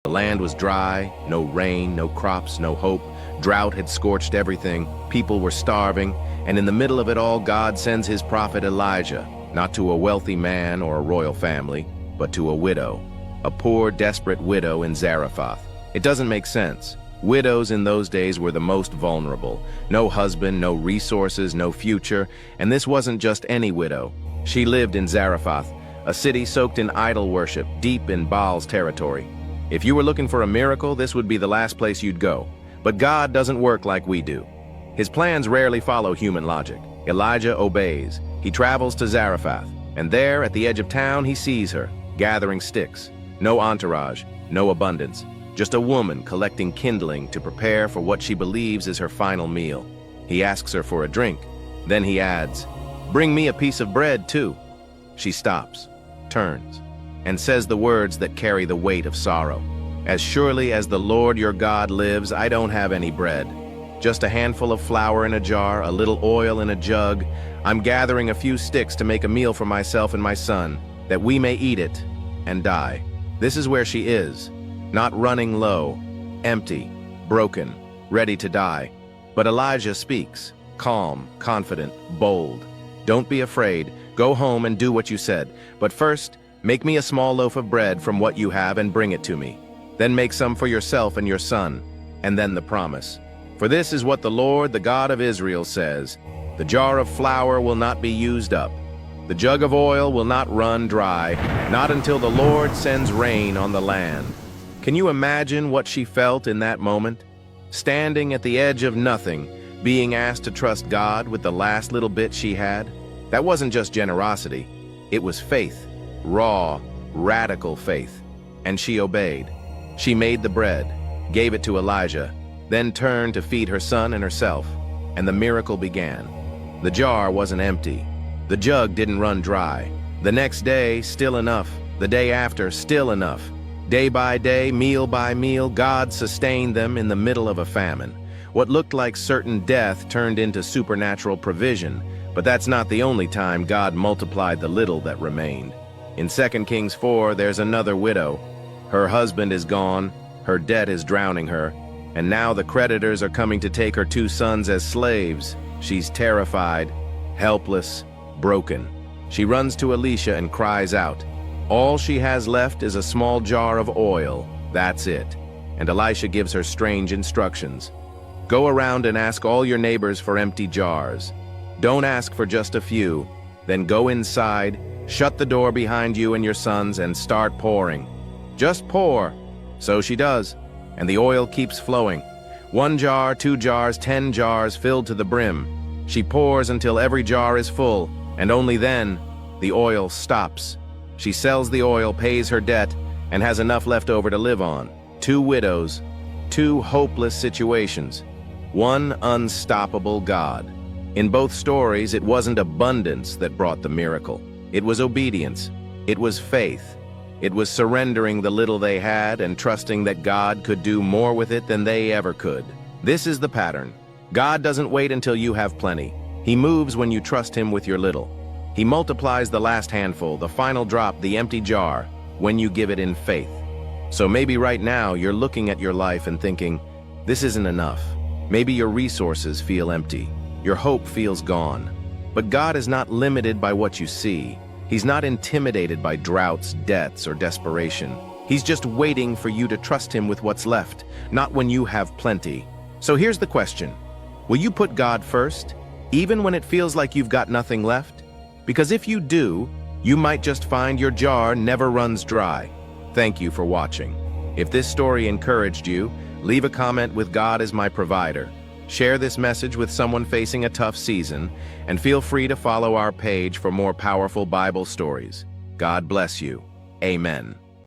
The land was dry, no rain, no crops, no hope. Drought had scorched everything. People were starving. And in the middle of it all, God sends his prophet Elijah, not to a wealthy man or a royal family, but to a widow, a poor, desperate widow in Zarephath. It doesn't make sense. Widows in those days were the most vulnerable. No husband, no resources, no future. And this wasn't just any widow. She lived in Zarephath, a city soaked in idol worship, deep in Baal's territory. If you were looking for a miracle, this would be the last place you'd go. But God doesn't work like we do. His plans rarely follow human logic. Elijah obeys. He travels to Zarephath, and there, at the edge of town, he sees her, gathering sticks. No entourage, no abundance, just a woman collecting kindling to prepare for what she believes is her final meal. He asks her for a drink. Then he adds, "Bring me a piece of bread, too." She stops, turns, and says the words that carry the weight of sorrow. "As surely as the Lord your God lives, I don't have any bread. Just a handful of flour in a jar, a little oil in a jug. I'm gathering a few sticks to make a meal for myself and my son, that we may eat it and die." This is where she is, not running low, empty, broken, ready to die. But Elijah speaks, calm, confident, bold. "Don't be afraid. Go home and do what you said. But first, make me a small loaf of bread from what you have and bring it to me. Then make some for yourself and your son." And then the promise. "For this is what the Lord, the God of Israel, says, the jar of flour will not be used up. The jug of oil will not run dry, not until the Lord sends rain on the land." Can you imagine what she felt in that moment? Standing at the edge of nothing, being asked to trust God with the last little bit she had? That wasn't just generosity. It was faith. Raw, radical faith. And she obeyed. She made the bread, gave it to Elijah, then turned to feed her son and herself, and the miracle began. The jar wasn't empty. The jug didn't run dry. The next day, still enough. The day after, still enough. Day by day, meal by meal, God sustained them in the middle of a famine. What looked like certain death turned into supernatural provision, but that's not the only time God multiplied the little that remained. In 2 Kings 4, there's another widow. Her husband is gone, her debt is drowning her, and now the creditors are coming to take her 2 sons as slaves. She's terrified, helpless, broken. She runs to Elisha and cries out. All she has left is a small jar of oil. That's it. And Elisha gives her strange instructions. Go around and ask all your neighbors for empty jars. Don't ask for just a few. Then go inside, shut the door behind you and your sons, and start pouring. Just pour. So she does, and the oil keeps flowing. 1 jar, 2 jars, 10 jars filled to the brim. She pours until every jar is full, and only then the oil stops. She sells the oil, pays her debt, and has enough left over to live on. 2 widows, 2 hopeless situations, 1 unstoppable God. In both stories, it wasn't abundance that brought the miracle. It was obedience. It was faith. It was surrendering the little they had and trusting that God could do more with it than they ever could. This is the pattern. God doesn't wait until you have plenty. He moves when you trust him with your little. He multiplies the last handful, the final drop, the empty jar, when you give it in faith. So maybe right now you're looking at your life and thinking, this isn't enough. Maybe your resources feel empty. Your hope feels gone. But God is not limited by what you see. He's not intimidated by droughts, debts, or desperation. He's just waiting for you to trust him with what's left, not when you have plenty. So here's the question. Will you put God first, even when it feels like you've got nothing left? Because if you do, you might just find your jar never runs dry. Thank you for watching. If this story encouraged you, leave a comment with "God is my provider." Share this message with someone facing a tough season, and feel free to follow our page for more powerful Bible stories. God bless you. Amen.